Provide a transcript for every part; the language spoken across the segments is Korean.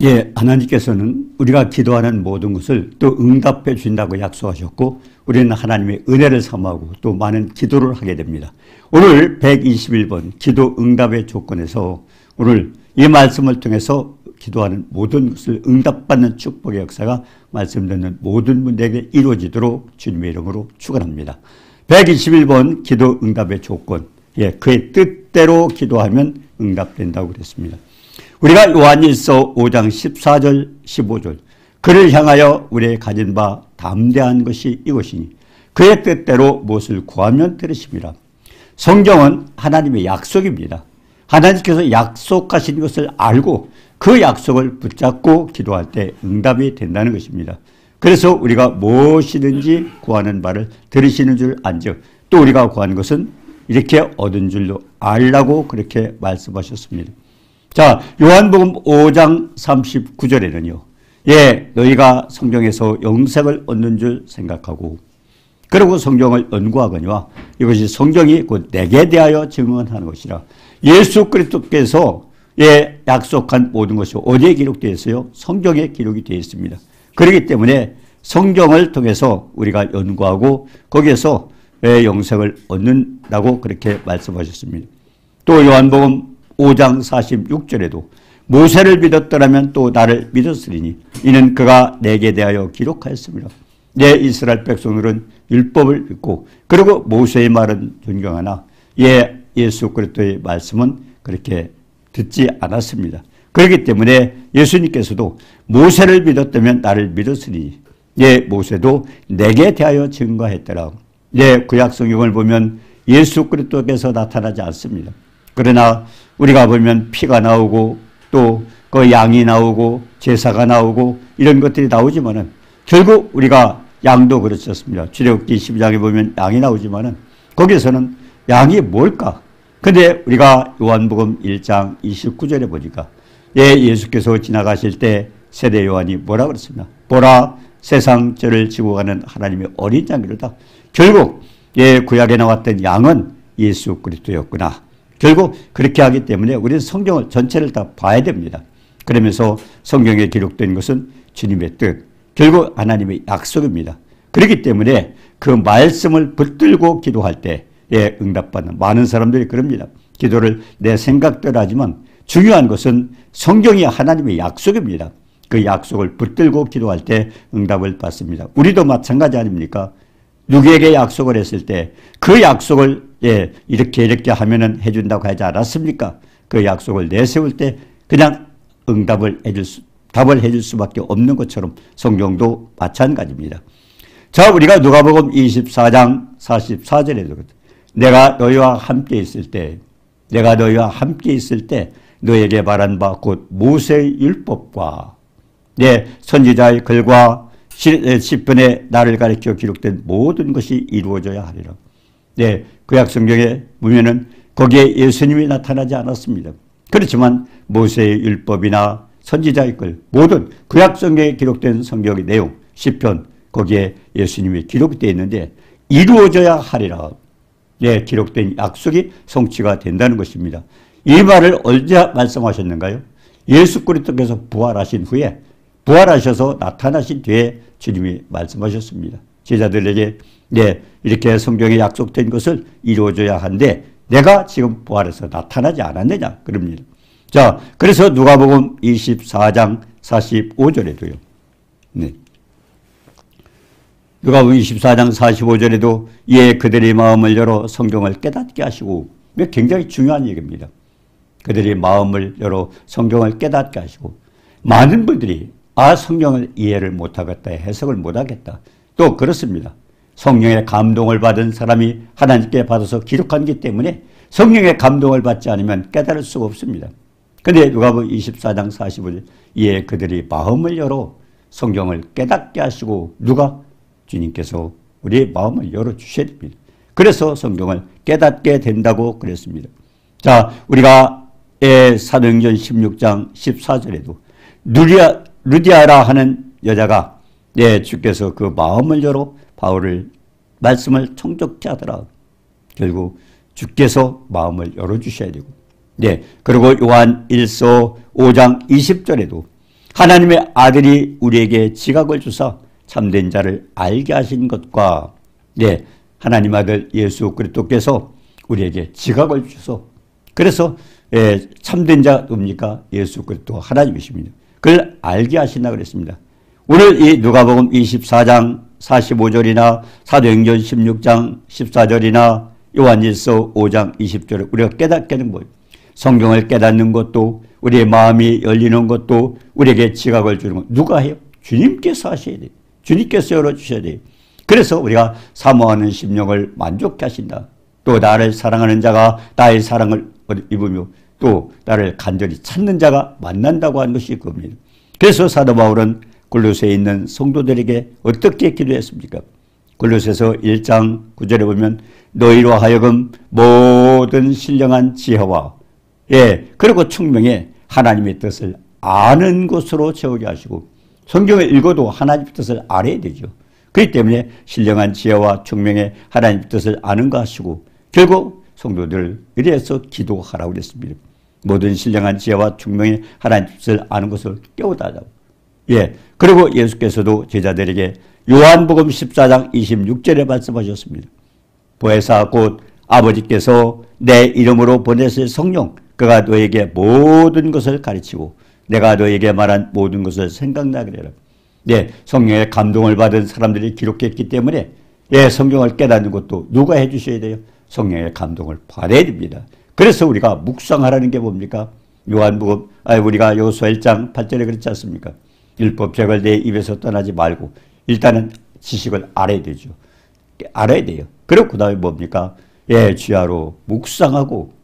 예, 하나님께서는 우리가 기도하는 모든 것을 또 응답해 준다고 약속하셨고 우리는 하나님의 은혜를 삼하고 또 많은 기도를 하게 됩니다. 오늘 121번 기도 응답의 조건에서 오늘 이 말씀을 통해서 기도하는 모든 것을 응답받는 축복의 역사가 말씀 듣는 모든 분들에게 이루어지도록 주님의 이름으로 축원합니다. 121번 기도 응답의 조건, 예, 그의 뜻대로 기도하면 응답된다고 그랬습니다. 우리가 요한일서 5장 14절 15절 그를 향하여 우리의 가진 바 담대한 것이 이것이니 그의 뜻대로 무엇을 구하면 들으심이라. 성경은 하나님의 약속입니다. 하나님께서 약속하신 것을 알고 그 약속을 붙잡고 기도할 때 응답이 된다는 것입니다. 그래서 우리가 무엇이든지 구하는 바를 들으시는 줄 안즉 또 우리가 구하는 것은 이렇게 얻은 줄로 알라고 그렇게 말씀하셨습니다. 자, 요한복음 5장 39절에는요. 예, 너희가 성경에서 영생을 얻는 줄 생각하고 그리고 성경을 연구하거니와 이것이 성경이 곧 내게 대하여 증언하는 것이라. 예수 그리스도께서 예, 약속한 모든 것이 어디에 기록되어 있어요? 성경에 기록이 되어 있습니다. 그렇기 때문에 성경을 통해서 우리가 연구하고 거기에서 영생을 얻는다고 그렇게 말씀하셨습니다. 또 요한복음 5장 46절에도 모세를 믿었더라면 또 나를 믿었으리니 이는 그가 내게 대하여 기록하였습니다. 내 이스라엘 백성들은 율법을 믿고 그리고 모세의 말은 존경하나 예수 그리스도의 말씀은 그렇게 듣지 않았습니다. 그렇기 때문에 예수님께서도 모세를 믿었다면 나를 믿었으니 모세도 내게 대하여 증거했더라. 구약 성경을 보면 예수 그리스도께서 나타나지 않습니다. 그러나 우리가 보면 피가 나오고 또 그 양이 나오고 제사가 나오고 이런 것들이 나오지만은 결국 우리가 양도 그렇습니다. 출애굽기 12장에 보면 양이 나오지만은 거기서는 양이 뭘까? 근데 우리가 요한복음 1장 29절에 보니까 예수께서 지나가실 때 세례 요한이 뭐라 그랬습니까? 보라 세상 죄를 지고 가는 하나님의 어린 양이로다. 결국 구약에 나왔던 양은 예수 그리스도였구나. 결국 그렇게 하기 때문에 우리는 성경을 전체를 다 봐야 됩니다. 그러면서 성경에 기록된 것은 주님의 뜻, 결국 하나님의 약속입니다. 그렇기 때문에 그 말씀을 붙들고 기도할 때 응답받는 많은 사람들이 그럽니다. 기도를 내 생각대로 하지만 중요한 것은 성경이 하나님의 약속입니다. 그 약속을 붙들고 기도할 때 응답을 받습니다. 우리도 마찬가지 아닙니까? 누구에게 약속을 했을 때 그 약속을 이렇게 하면은 해준다고 하지 않았습니까? 그 약속을 내세울 때 그냥 답을 해줄 수밖에 없는 것처럼 성경도 마찬가지입니다. 자, 우리가 누가복음 24장 44절에도 내가 너희와 함께 있을 때 너에게 말한 바 곧 모세의 율법과 선지자의 글과 시편에 나를 가리켜 기록된 모든 것이 이루어져야 하리라. 구약 성경에 보면은 거기에 예수님이 나타나지 않았습니다. 그렇지만 모세의 율법이나 선지자의 글 모든 구약 성경에 기록된 성경의 내용 시편 거기에 예수님이 기록이 되어 있는데 이루어져야 하리라. 기록된 약속이 성취가 된다는 것입니다. 이 말을 언제 말씀하셨는가요? 예수 그리스도께서 부활하신 후에 부활하셔서 나타나신 뒤에 주님이 말씀하셨습니다. 제자들에게 이렇게 성경에 약속된 것을 이루어져야 한데 내가 지금 부활해서 나타나지 않았느냐 그럽니다. 자, 그래서 누가복음 24장 45절에도요. 누가복음 24장 45절에도 그들의 마음을 열어 성경을 깨닫게 하시고 굉장히 중요한 얘기입니다. 그들의 마음을 열어 성경을 깨닫게 하시고 많은 분들이 성경을 이해를 못하겠다, 해석을 못하겠다. 또 그렇습니다. 성령의 감동을 받은 사람이 하나님께 받아서 기록한 것 때문에 성령의 감동을 받지 않으면 깨달을 수가 없습니다. 그런데 누가복음 24장 45절 그들이 마음을 열어 성경을 깨닫게 하시고 누가? 주님께서 우리의 마음을 열어주셔야 됩니다. 그래서 성경을 깨닫게 된다고 그랬습니다. 자, 우리가 사도행전 16장 14절에도 루디아라 하는 여자가 주께서 그 마음을 열어 바울을 말씀을 청족케 하더라. 결국 주께서 마음을 열어주셔야 되고 그리고 요한 1서 5장 20절에도 하나님의 아들이 우리에게 지각을 주사 참된 자를 알게 하신 것과 네, 하나님 아들 예수 그리스도께서 우리에게 지각을 주셔서 그래서 참된 자 누굽니까? 예수 그리스도 하나님이십니다. 그걸 알게 하신다 그랬습니다. 오늘 이 누가복음 24장 45절이나 사도행전 16장 14절이나 요한일서 5장 20절에 우리가 깨닫게 되는 거예요. 성경을 깨닫는 것도 우리의 마음이 열리는 것도 우리에게 지각을 주는 것 누가 해요? 주님께서 하셔야 돼요. 주님께서 열어주셔야 돼요. 그래서 우리가 사모하는 심령을 만족케 하신다. 또 나를 사랑하는 자가 나의 사랑을 입으며 또 나를 간절히 찾는 자가 만난다고 하는 것이 그겁니다. 그래서 사도 바울은 골로새에 있는 성도들에게 어떻게 기도했습니까? 골로새서 1장 9절에 보면 너희로 하여금 모든 신령한 지혜와 그리고 총명에 하나님의 뜻을 아는 것으로 채우게 하시고 성경을 읽어도 하나님의 뜻을 알아야 되죠. 그렇기 때문에 신령한 지혜와 총명에 하나님의 뜻을 아는 거 하시고 결국 성도들을 이래서 기도하라고 그랬습니다. 모든 신령한 지혜와 총명에 하나님의 뜻을 아는 것을 깨워달라고. 그리고 예수께서도 제자들에게 요한복음 14장 26절에 말씀하셨습니다. 보혜사 곧 아버지께서 내 이름으로 보내실 성령 그가 너에게 모든 것을 가르치고 내가 너에게 말한 모든 것을 생각나게 하라. 성령의 감동을 받은 사람들이 기록했기 때문에 성경을 깨닫는 것도 누가 해주셔야 돼요? 성령의 감동을 받아야 됩니다. 그래서 우리가 묵상하라는 게 뭡니까? 요한복음 우리가 요수아 1장 8절에 그렇지 않습니까? 율법책을 내 입에서 떠나지 말고 일단은 지식을 알아야 되죠. 알아야 돼요. 그리고 그 다음에 뭡니까? 주야로 묵상하고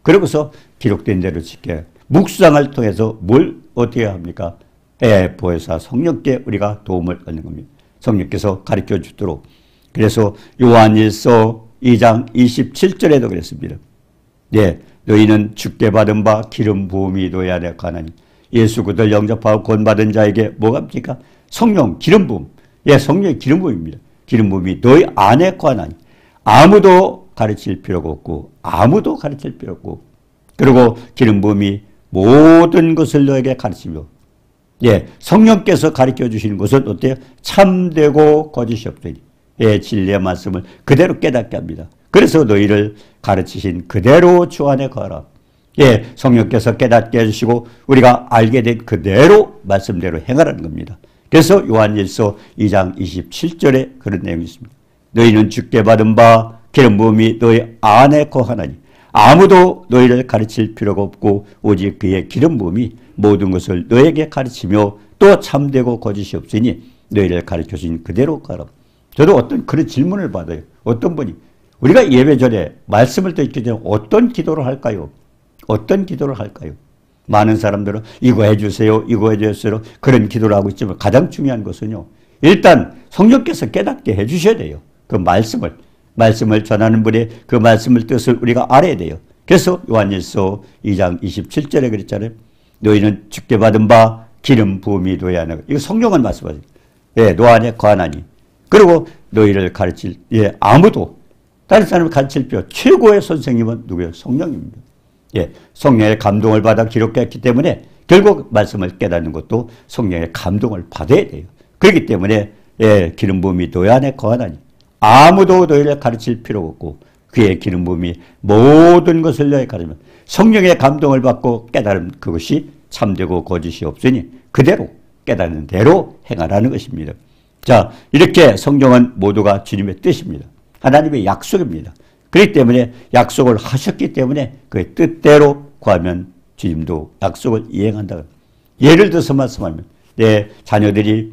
그러고서 기록된 대로 지켜 묵상을 통해서 뭘 어떻게 합니까? 보혜사 성령께 우리가 도움을 얻는 겁니다. 성령께서 가르쳐 주도록. 그래서 요한일서 2장 27절에도 그랬습니다. 너희는 주께 받은 바 기름 부음이 너희 안에 가나니 예수 그들 영접하고 구원받은 자에게 뭐가 합니까? 성령 기름 부음. 성령의 기름 부음입니다. 기름 부음이 너희 안에 관하니 아무도 가르칠 필요가 없고 그리고 기름 부음이 모든 것을 너에게 가르치며 성령께서 가르쳐 주시는 것은 어때요? 참되고 거짓이 없더니 진리의 말씀을 그대로 깨닫게 합니다. 그래서 너희를 가르치신 그대로 주 안에 거하라. 성령께서 깨닫게 해주시고 우리가 알게 된 그대로 말씀대로 행하라는 겁니다. 그래서 요한일서 2장 27절에 그런 내용이 있습니다. 너희는 주께 받은 바 기름 부음이 너희 안에 거하나니 아무도 너희를 가르칠 필요가 없고 오직 그의 기름 부음이 모든 것을 너에게 가르치며 또 참되고 거짓이 없으니 너희를 가르쳐주신 그대로 가라. 저도 어떤 그런 질문을 받아요. 어떤 분이 우리가 예배 전에 말씀을 듣기 전에 어떤 기도를 할까요? 많은 사람들은 이거 해주세요. 그런 기도를 하고 있지만 가장 중요한 것은요. 일단 성령께서 깨닫게 해주셔야 돼요. 그 말씀을 전하는 분의 그 말씀을 뜻을 우리가 알아야 돼요. 그래서 요한일서 2장 27절에 그랬잖아요. 너희는 주께 받은 바 기름 부음이 너희 안에. 이거 성령을 말씀하세요. 너 안에 거하나니. 그리고 너희를 가르칠 아무도 다른 사람을 가르칠 필요 최고의 선생님은 누구예요? 성령입니다. 성령의 감동을 받아 기록했기 때문에 결국 말씀을 깨닫는 것도 성령의 감동을 받아야 돼요. 그렇기 때문에 기름 부음이 너희 안에 거하나니 아무도 너희를 가르칠 필요가 없고 그의 기름 부음이 모든 것을 너희 가르치면 성령의 감동을 받고 깨달은 그것이 참되고 거짓이 없으니 그대로 깨닫는 대로 행하라는 것입니다. 자, 이렇게 성경은 모두가 주님의 뜻입니다. 하나님의 약속입니다. 그렇기 때문에 약속을 하셨기 때문에 그의 뜻대로 구하면 주님도 약속을 이행한다. 예를 들어서 말씀하면 내 자녀들이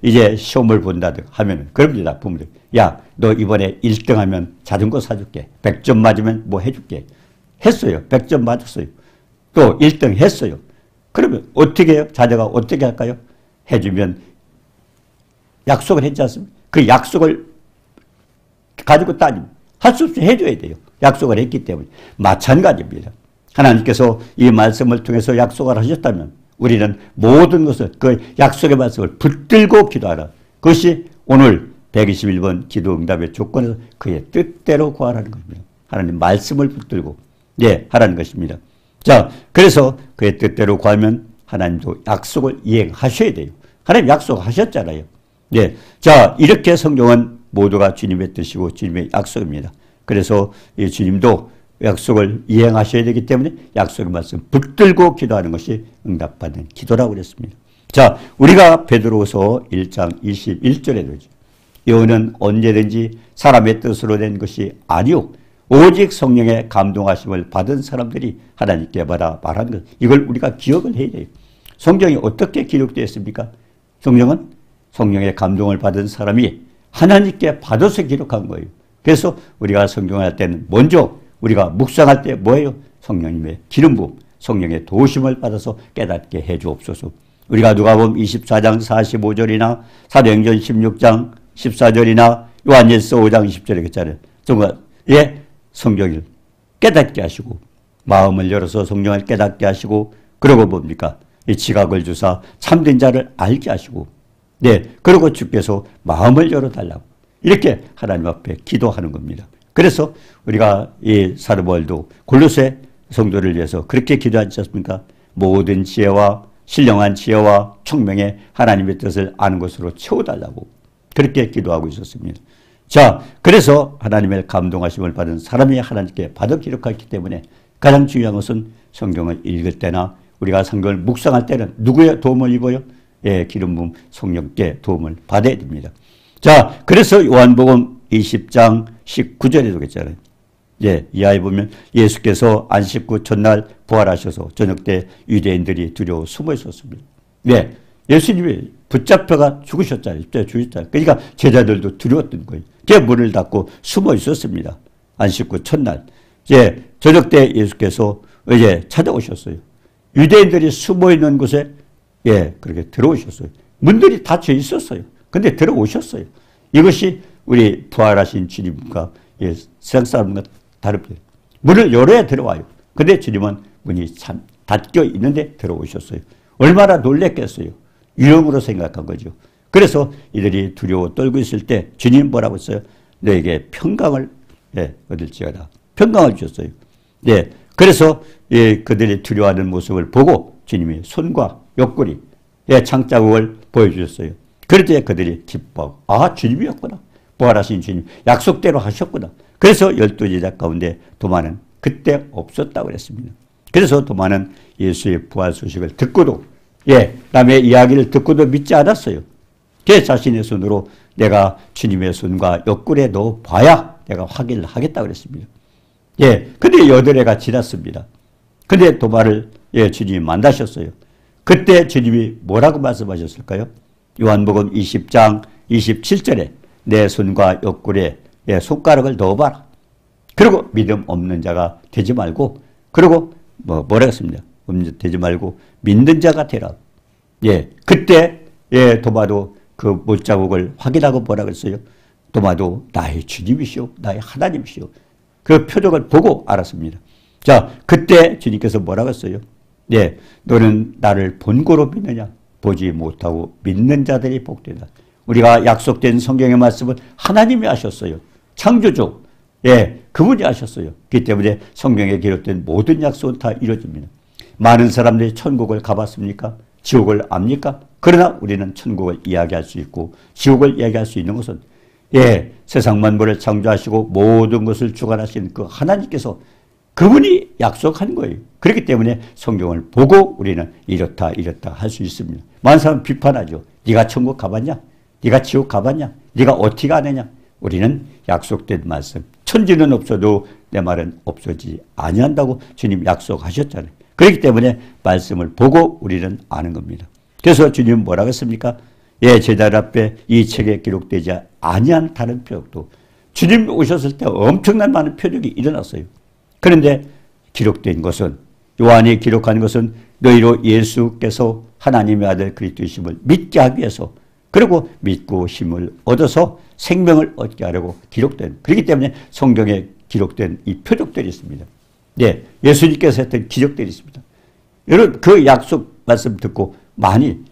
이제 시험을 본다든가 하면 그럽니다. 부모들. 야, 너 이번에 1등 하면 자전거 사줄게. 100점 맞으면 뭐 해줄게. 했어요. 100점 맞았어요. 또 1등 했어요. 그러면 어떻게 해요? 자녀가 어떻게 할까요? 해주면 약속을 했지 않습니까? 그 약속을 가지고 따지면 할 수 없이 해줘야 돼요. 약속을 했기 때문에. 마찬가지입니다. 하나님께서 이 말씀을 통해서 약속을 하셨다면 우리는 모든 것을 그 약속의 말씀을 붙들고 기도하라. 그것이 오늘 121번 기도응답의 조건에서 그의 뜻대로 구하라는 것입니다. 하나님 말씀을 붙들고 하라는 것입니다. 자, 그래서 그의 뜻대로 구하면 하나님도 약속을 이행하셔야 돼요. 하나님 약속하셨잖아요. 예. 자, 이렇게 성경은 모두가 주님의 뜻이고 주님의 약속입니다. 그래서 이 주님도 약속을 이행하셔야 되기 때문에 약속의 말씀 붙들고 기도하는 것이 응답받는 기도라고 그랬습니다. 자, 우리가 베드로후서 1장 21절에 되죠. 여호는 언제든지 사람의 뜻으로 된 것이 아니오 오직 성령의 감동하심을 받은 사람들이 하나님께 받아 말하는 것. 이걸 우리가 기억을 해야 돼요. 성경이 어떻게 기록되어 있습니까? 성경은 성령의 감동을 받은 사람이 하나님께 받아서 기록한 거예요. 그래서 우리가 성경을 할 때는 먼저 우리가 묵상할 때 뭐예요? 성령님의 기름 부음, 성령의 도우심을 받아서 깨닫게 해 주옵소서. 우리가 누가복음 24장 45절이나 사도행전 16장 14절이나 요한일서 5장 20절에 그랬잖아요. 정말 성경을 깨닫게 하시고 마음을 열어서 성령을 깨닫게 하시고 그러고 뭡니까? 이 지각을 주사 참된 자를 알게 하시고 그리고 주께서 마음을 열어달라고 이렇게 하나님 앞에 기도하는 겁니다. 그래서 우리가 이 사도 바울도 골로새 성도를 위해서 그렇게 기도하지 않습니까? 모든 지혜와 신령한 지혜와 총명의 하나님의 뜻을 아는 것으로 채워달라고 그렇게 기도하고 있었습니다. 자, 그래서 하나님의 감동하심을 받은 사람이 하나님께 받아 기록했기 때문에 가장 중요한 것은 성경을 읽을 때나 우리가 성경을 묵상할 때는 누구의 도움을 입어요? 기름 부음 성령께 도움을 받아야 됩니다. 자, 그래서 요한복음 20장 19절에도 그랬잖아요. 이하에 보면 예수께서 안식 후 첫날 부활하셔서 저녁 때 유대인들이 두려워 숨어 있었습니다. 예수님이 붙잡혀가 죽으셨잖아요. 그러니까 제자들도 두려웠던 거예요. 문을 닫고 숨어 있었습니다. 안식 후 첫날. 저녁 때 예수께서 찾아오셨어요. 유대인들이 숨어 있는 곳에 그렇게 들어오셨어요. 문들이 닫혀 있었어요. 근데 들어오셨어요. 이것이 우리 부활하신 주님과 세상 사람과 다릅니다. 문을 열어야 들어와요. 근데 주님은 문이 참 닫혀 있는데 들어오셨어요. 얼마나 놀랬겠어요. 유령으로 생각한 거죠. 그래서 이들이 두려워 떨고 있을 때 주님 뭐라고 했어요? 너에게 평강을 얻을지어다. 평강을 주셨어요. 그래서 그들이 두려워하는 모습을 보고 주님이 손과 옆구리, 창자국을 보여주셨어요. 그럴 때 그들이 기뻐. 주님이었구나. 부활하신 주님. 약속대로 하셨구나. 그래서 12제자 가운데 도마는 그때 없었다고 그랬습니다. 그래서 도마는 예수의 부활 소식을 듣고도 남의 이야기를 듣고도 믿지 않았어요. 제 자신의 손으로 내가 주님의 손과 옆구리에 넣어 봐야 내가 확인을 하겠다고 그랬습니다. 근데 8해가 지났습니다. 근데 도마를 주님이 만나셨어요. 그때 주님이 뭐라고 말씀하셨을까요? 요한복음 20장 27절에 내 손과 옆구리에 손가락을 넣어봐라. 그리고 믿음 없는 자가 되지 말고 그리고 뭐라 했습니다. 되지 말고 믿는 자가 되라. 그때 도마도 그 못자국을 확인하고 뭐라 그랬어요? 도마도 나의 주님이시오. 나의 하나님이시오. 그 표적을 보고 알았습니다. 자, 그때 주님께서 뭐라고 했어요? 너는 나를 본고로 믿느냐? 보지 못하고 믿는 자들이 복되다. 우리가 약속된 성경의 말씀은 하나님이 하셨어요. 창조주. 그분이 하셨어요. 그렇기 때문에 성경에 기록된 모든 약속은 다 이루어집니다. 많은 사람들이 천국을 가봤습니까? 지옥을 압니까? 그러나 우리는 천국을 이야기할 수 있고 지옥을 이야기할 수 있는 것은 세상 만물을 창조하시고 모든 것을 주관하신 그 하나님께서 그분이 약속한 거예요. 그렇기 때문에 성경을 보고 우리는 이렇다 할 수 있습니다. 많은 사람 비판하죠. 네가 천국 가봤냐? 네가 지옥 가봤냐? 네가 어떻게 아느냐? 우리는 약속된 말씀. 천지는 없어도 내 말은 없어지지 아니한다고 주님 약속하셨잖아요. 그렇기 때문에 말씀을 보고 우리는 아는 겁니다. 그래서 주님은 뭐라고 했습니까? 제자들 앞에 이 책에 기록되지 아니한 다른 표적도 주님 오셨을 때 엄청난 많은 표적이 일어났어요. 그런데 기록된 것은 요한이 기록한 것은 너희로 예수께서 하나님의 아들 그리스도이심을 믿게 하기 위해서 그리고 믿고 힘을 얻어서 생명을 얻게 하려고 기록된 그렇기 때문에 성경에 기록된 이 표적들이 있습니다. 예수님께서 했던 기적들이 있습니다. 여러분 그 약속 말씀 듣고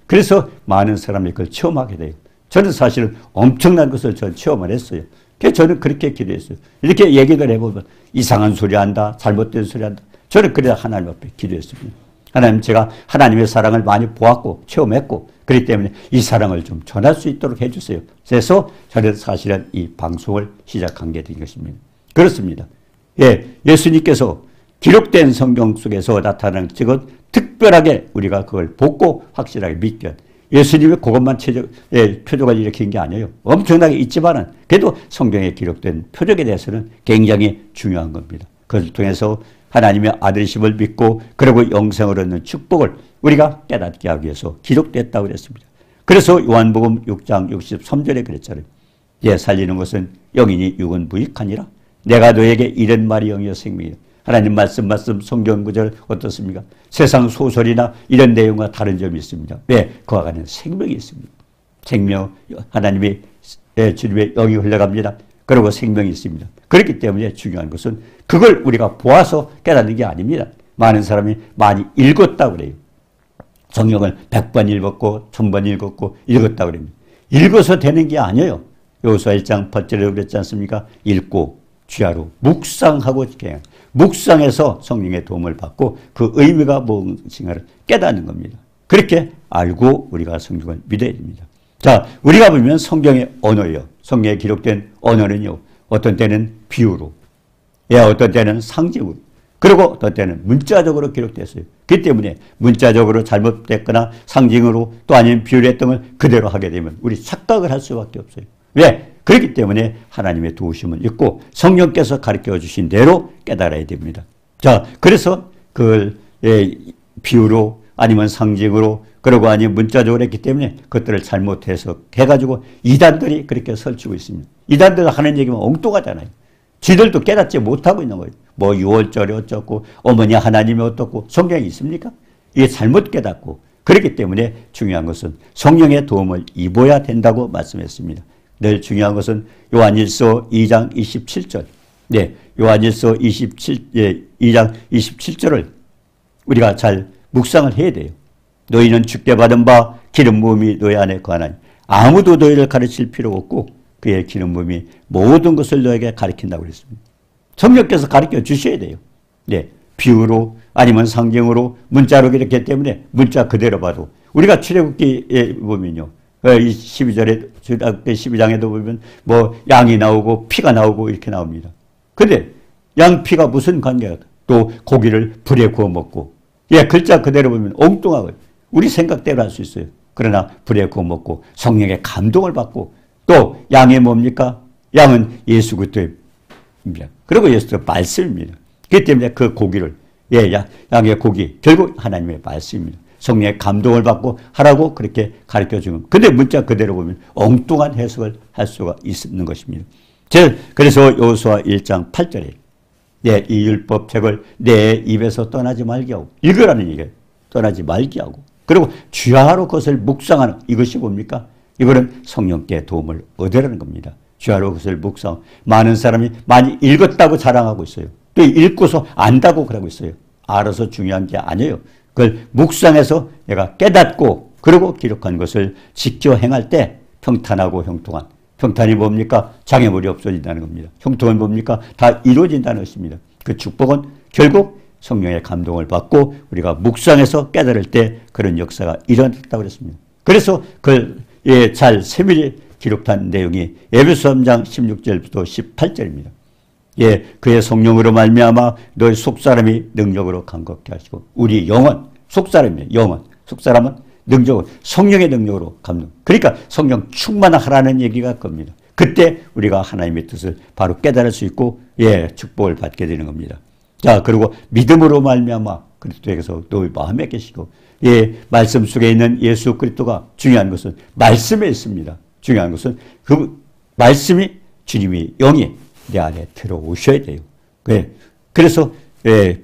그래서 많은 사람이 그걸 체험하게 돼요. 저는 사실은 엄청난 것을 저는 체험을 했어요. 그래서 저는 그렇게 기도했어요. 이렇게 얘기를 해보면 이상한 소리 한다, 잘못된 소리 한다. 저는 그래야 하나님 앞에 기도했습니다. 하나님, 제가 하나님의 사랑을 많이 보았고 체험했고 그렇기 때문에 이 사랑을 좀 전할 수 있도록 해주세요. 그래서 저는 사실은 이 방송을 시작한 게 된 것입니다. 그렇습니다. 예, 예수님께서 기록된 성경 속에서 나타나는 것은 특별하게 우리가 그걸 보고 확실하게 믿게 예수님이 그것만 표적을 일으킨 게 아니에요. 엄청나게 있지만은 그래도 성경에 기록된 표적에 대해서는 굉장히 중요한 겁니다. 그것을 통해서 하나님의 아들이심을 믿고 그리고 영생을 얻는 축복을 우리가 깨닫게 하기 위해서 기록됐다고 그랬습니다. 그래서 요한복음 6장 63절에 그랬잖아요. 예, 살리는 것은 영이니 육은 무익하니라. 내가 너에게 이런 말이 영이요 생명이라. 하나님 말씀 성경 구절 어떻습니까? 세상 소설이나 이런 내용과 다른 점이 있습니다. 왜? 그와 같은 생명이 있습니다. 생명, 하나님의 주님의 영이 흘러갑니다. 그리고 생명이 있습니다. 그렇기 때문에 중요한 것은 그걸 우리가 보아서 깨닫는 게 아닙니다. 많은 사람이 많이 읽었다고 그래요. 성경을 100번 읽었고 1000번 읽었다고 그럽니다. 읽어서 되는 게 아니에요. 요수아 1장 8절에 그랬지 않습니까? 읽고 주야로 묵상하고 묵상해서 성령의 도움을 받고 그 의미가 무엇인가를 깨닫는 겁니다. 그렇게 알고 우리가 성경을 믿어야 됩니다. 자, 우리가 보면 성경의 언어예요. 성경에 기록된 언어는요. 어떤 때는 비유로, 어떤 때는 상징으로, 그리고 어떤 때는 문자적으로 기록됐어요. 그렇기 때문에 문자적으로 잘못됐거나 상징으로 또 아니면 비유로 했던 걸 그대로 하게 되면 우리 착각을 할 수밖에 없어요. 왜? 그렇기 때문에 하나님의 도우심을 있고 성령께서 가르쳐 주신 대로 깨달아야 됩니다. 자, 그래서 그걸 비유로 아니면 상징으로 그러고 아니면 문자적으로 했기 때문에 그것들을 잘못해서 해가지고 이단들이 그렇게 설치고 있습니다. 이단들 하는 얘기면 엉뚱하잖아요. 지들도 깨닫지 못하고 있는 거예요. 뭐 6월절이 어쩌고 어머니 하나님이 어떻고 성경이 있습니까? 이게 잘못 깨닫고 그렇기 때문에 중요한 것은 성령의 도움을 입어야 된다고 말씀했습니다. 늘 중요한 것은 요한일서 2장 27절. 네, 요한일서 2장 27절을 우리가 잘 묵상을 해야 돼요. 너희는 주께 받은 바 기름 부음이 너희 안에 거하나니 아무도 너희를 가르칠 필요가 없고 그의 기름 부음이 모든 것을 너에게 가르친다고 그랬습니다. 성령께서 가르쳐 주셔야 돼요. 네, 비유로 아니면 상징으로 문자로 그렇기 때문에 문자 그대로 봐도 우리가 출애굽기에 보면요. 이 12절에, 12장에도 보면 뭐 양이 나오고 피가 나오고 이렇게 나옵니다. 근데 양 피가 무슨 관계가 또 고기를 불에 구워 먹고 글자 그대로 보면 엉뚱하고 우리 생각대로 할 수 있어요. 그러나 불에 구워 먹고 성령의 감동을 받고 또 양이 뭡니까? 양은 예수 그리스도입니다. 그리고 예수의 말씀입니다. 그렇기 때문에 그 고기를 양의 고기 결국 하나님의 말씀입니다. 성령의 감동을 받고 하라고 그렇게 가르쳐 주는. 근데 문자 그대로 보면 엉뚱한 해석을 할 수가 있는 것입니다. 그래서 여호수아 1장 8절에 이 율법책을 내 입에서 떠나지 말게 하고 읽으라는 얘기예요. 떠나지 말게 하고 그리고 주야로 그것을 묵상하는 이것이 뭡니까? 이거는 성령께 도움을 얻으라는 겁니다. 주야로 그것을 묵상. 많은 사람이 많이 읽었다고 자랑하고 있어요. 또 읽고서 안다고 그러고 있어요. 알아서 중요한 게 아니에요. 그걸 묵상해서 내가 깨닫고 그리고 기록한 것을 지켜 행할 때 평탄하고 형통한. 평탄이 뭡니까? 장애물이 없어진다는 겁니다. 형통은 뭡니까? 다 이루어진다는 것입니다. 그 축복은 결국 성령의 감동을 받고 우리가 묵상해서 깨달을 때 그런 역사가 일어났다고 그랬습니다. 그래서 그걸 잘 세밀히 기록한 내용이 에베소 3장 16절부터 18절입니다. 그의 성령으로 말미암아 너희 속사람이 능력으로 강건케 하시고 우리 영혼, 속사람이에요. 영혼, 속사람은 능력으로 성령의 능력으로 감동. 그러니까 성령 충만하라는 얘기가 겁니다. 그때 우리가 하나님의 뜻을 바로 깨달을 수 있고 축복을 받게 되는 겁니다. 자, 그리고 믿음으로 말미암아 그리스도에게서 너희 마음에 계시고 말씀 속에 있는 예수 그리스도가 중요한 것은 말씀에 있습니다. 중요한 것은 그 말씀이 주님이 영이 내 안에 들어오셔야 돼요. 그래서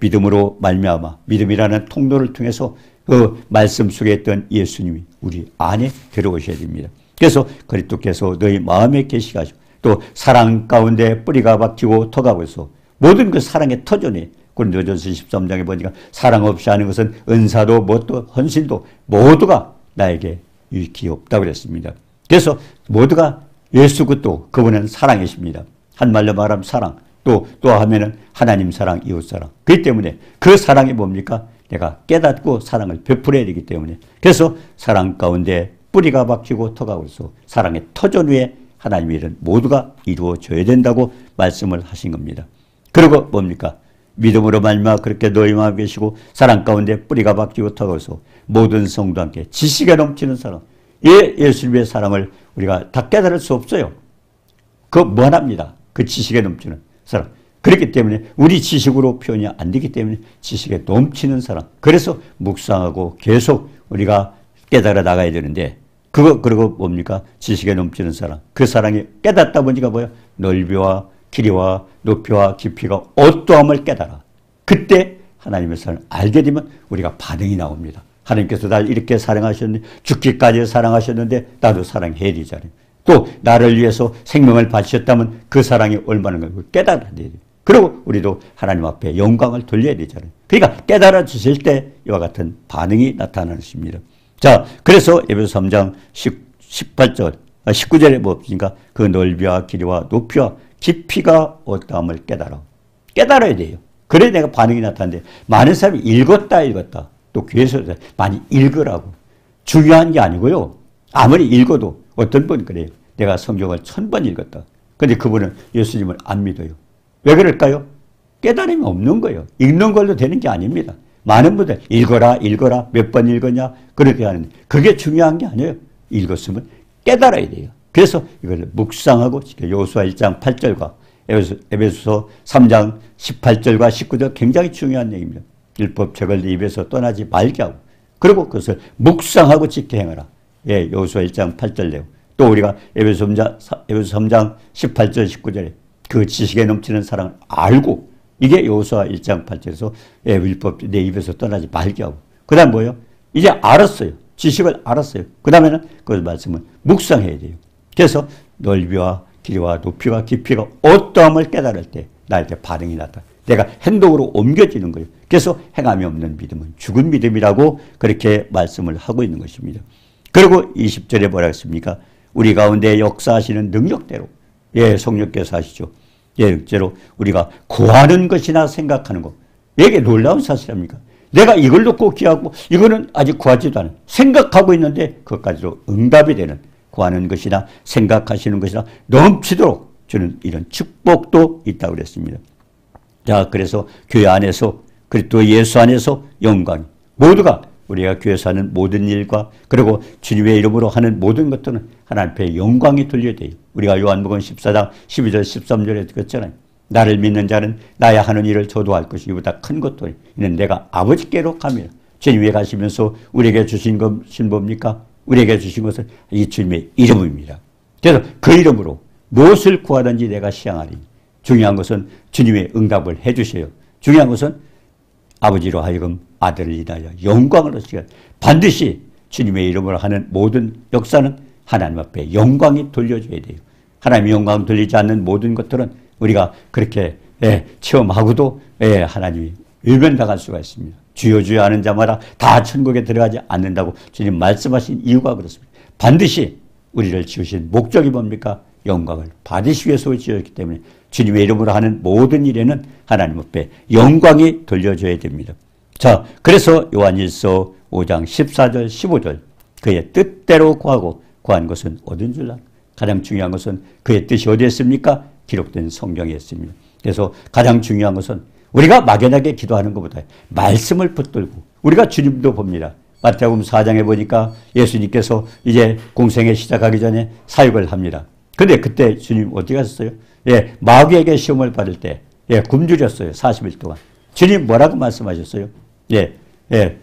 믿음으로 말미암아 믿음이라는 통로를 통해서 그 말씀 속에 있던 예수님이 우리 안에 들어오셔야 됩니다. 그래서 그리스도께서 너희 마음에 계시가지고 또 사랑 가운데 뿌리가 박히고 터가고 있어 모든 그 사랑의 터전이 고린도전서 13장에 보니까 사랑 없이 하는 것은 은사도 뭣도 헌신도 모두가 나에게 유익이 없다고 그랬습니다. 그래서 모두가 예수 그리스도 그분은 사랑이십니다. 한말로 말하면 사랑. 또 하면은 하나님 사랑, 이웃 사랑. 그렇기 때문에 그 사랑이 뭡니까? 내가 깨닫고 사랑을 베풀어야 되기 때문에. 그래서 사랑 가운데 뿌리가 박히고 터가 오르서 사랑의 터전 위에 하나님의 일은 모두가 이루어져야 된다고 말씀을 하신 겁니다. 그리고 뭡니까? 믿음으로 말미암아 그렇게 너희 마음에 계시고 사랑 가운데 뿌리가 박히고 터가 오르서 모든 성도 함께 지식에 넘치는 사랑. 예수님의 사랑을 우리가 다 깨달을 수 없어요. 그거 무한합니다. 그 지식에 넘치는 사랑. 그렇기 때문에 우리 지식으로 표현이 안 되기 때문에 지식에 넘치는 사랑. 그래서 묵상하고 계속 우리가 깨달아 나가야 되는데 그리고 뭡니까? 지식에 넘치는 사랑. 그 사랑이 깨닫다 보니까 뭐야? 넓이와 길이와 높이와 깊이가 어떠함을 깨달아. 그때 하나님의 사랑을 알게 되면 우리가 반응이 나옵니다. 하나님께서 날 이렇게 사랑하셨는데 죽기까지 사랑하셨는데 나도 사랑해야 되잖아요. 또 나를 위해서 생명을 바치셨다면 그 사랑이 얼마나 걸 깨달아야 돼요. 그리고 우리도 하나님 앞에 영광을 돌려야 되잖아요. 그러니까 깨달아 주실 때 이와 같은 반응이 나타나는 것입니다. 자, 그래서 에베소 3장 18절, 19절에 뭡니까? 그 넓이와 길이와 높이와 깊이가 어떠함을 깨달아야 돼요. 그래야 내가 반응이 나타나는데 많은 사람이 읽었다. 또 교회에서 많이 읽으라고. 중요한 게 아니고요. 아무리 읽어도 어떤 분은 그래요. 내가 성경을 1000번 읽었다. 근데 그분은 예수님을 안 믿어요. 왜 그럴까요? 깨달음이 없는 거예요. 읽는 걸로 되는 게 아닙니다. 많은 분들 읽어라 몇 번 읽었냐 그렇게 하는데 그게 중요한 게 아니에요. 읽었으면 깨달아야 돼요. 그래서 이걸 묵상하고 여호수아 1장 8절과 에베소서 3장 18절과 19절 굉장히 중요한 얘기입니다. 율법책을 네 입에서 떠나지 말게 하고 그리고 그것을 묵상하고 지켜 행하라. 예, 여호수아 1장 8절 내용. 또 우리가 에베소 3장 18절 19절에 그 지식에 넘치는 사랑을 알고 이게 여호수아 1장 8절에서 예, 율법 내 입에서 떠나지 말게 하고 그 다음 뭐예요? 이제 알았어요. 지식을 알았어요. 그 다음에는 그 말씀을 묵상해야 돼요. 그래서 넓이와 길이와 높이와 깊이가 어떠함을 깨달을 때 나에게 반응이 나타나. 내가 행동으로 옮겨지는 거예요. 그래서 행함이 없는 믿음은 죽은 믿음이라고 그렇게 말씀을 하고 있는 것입니다. 그리고 20절에 뭐라 했습니까? 우리 가운데 역사하시는 능력대로 예, 성령께서 하시죠. 예, 실제로 우리가 구하는 것이나 생각하는 것. 이게 놀라운 사실입니까? 내가 이걸 놓고 기하고 이거는 아직 구하지도 않아요. 생각하고 있는데 그것까지도 응답이 되는 구하는 것이나 생각하시는 것이나 넘치도록 주는 이런 축복도 있다고 그랬습니다. 자, 그래서 교회 안에서 그리스도 예수 안에서 영광 모두가 우리가 교회에서 하는 모든 일과 그리고 주님의 이름으로 하는 모든 것들은 하나님 앞에 영광이 돌려야 돼요. 우리가 요한복음 14장 12절 13절에 그랬잖아요. 나를 믿는 자는 나야 하는 일을 저도 할 것이 이보다 큰 것도 이는 내가 아버지께로 가미라. 주님이 가시면서 우리에게 주신 것은 뭡니까? 우리에게 주신 것은 이 주님의 이름입니다. 그래서 그 이름으로 무엇을 구하든지 내가 시행하리. 중요한 것은 주님의 응답을 해 주셔요. 중요한 것은 아버지로 하여금 아들을 인하여 영광을 얻으시고 반드시 주님의 이름으로 하는 모든 역사는 하나님 앞에 영광이 돌려줘야 돼요. 하나님의 영광 돌리지 않는 모든 것들은 우리가 그렇게 체험하고도 하나님이 외면당할 수가 있습니다. 주여 주여 하는 자마다 다 천국에 들어가지 않는다고 주님 말씀하신 이유가 그렇습니다. 반드시 우리를 지으신 목적이 뭡니까? 영광을 받으시기 위해서 지었기 때문에 주님의 이름으로 하는 모든 일에는 하나님 앞에 영광이 돌려져야 됩니다. 자, 그래서 요한일서 5장 14절 15절 그의 뜻대로 구하고 구한 것은 얻은 줄 알고 가장 중요한 것은 그의 뜻이 어디에 있습니까? 기록된 성경에 있습니다. 그래서 가장 중요한 것은 우리가 막연하게 기도하는 것보다 말씀을 붙들고 우리가 주님도 봅니다. 마태복음 4장에 보니까 예수님께서 이제 공생에 시작하기 전에 사역을 합니다. 근데 그때 주님 어디 가셨어요? 예, 마귀에게 시험을 받을 때 굶주렸어요. 40일 동안. 주님 뭐라고 말씀하셨어요?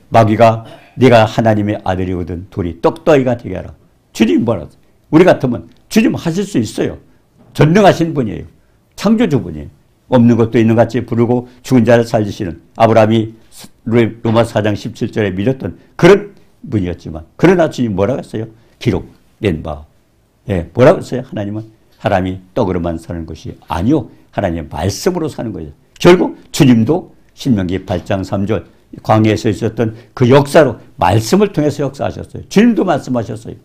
마귀가 네가 하나님의 아들이거든 둘이 떡더기가 되게 하라. 주님 뭐라고? 우리 같으면 주님 하실 수 있어요. 전능하신 분이에요. 창조주분이에요. 없는 것도 있는 같이 부르고 죽은 자를 살리시는 아브라함이 로마 4장 17절에 믿었던 그런 분이었지만 그러나 주님 뭐라고 했어요? 기록된 바. 뭐라고 했어요? 하나님은 사람이 떡으로만 사는 것이 아니요. 하나님의 말씀으로 사는 거예요. 결국 주님도 신명기 8장 3절 광야에서 있었던 그 역사로 말씀을 통해서 역사하셨어요. 주님도 말씀하셨어요.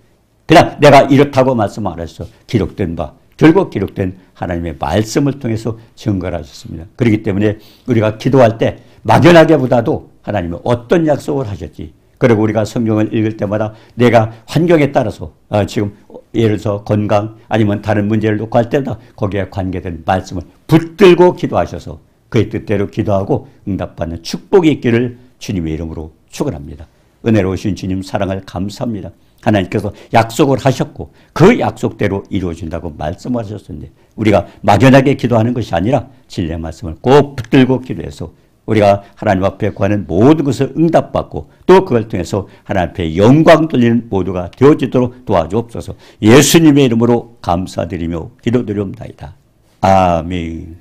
그냥 내가 이렇다고 말씀 안 하셨어. 기록된 바. 결국 기록된 하나님의 말씀을 통해서 증거를 하셨습니다. 그렇기 때문에 우리가 기도할 때 막연하게보다도 하나님은 어떤 약속을 하셨지, 그리고 우리가 성경을 읽을 때마다 내가 환경에 따라서 지금 예를 들어서 건강 아니면 다른 문제를 놓고 할 때마다 거기에 관계된 말씀을 붙들고 기도하셔서 그의 뜻대로 기도하고 응답받는 축복이 있기를 주님의 이름으로 축원합니다. 은혜로우신 주님 사랑을 감사합니다. 하나님께서 약속을 하셨고 그 약속대로 이루어진다고 말씀하셨는데 우리가 막연하게 기도하는 것이 아니라 진리의 말씀을 꼭 붙들고 기도해서 우리가 하나님 앞에 구하는 모든 것을 응답받고 또 그걸 통해서 하나님 앞에 영광 돌리는 모두가 되어지도록 도와주옵소서. 예수님의 이름으로 감사드리며 기도드리옵나이다. 아멘.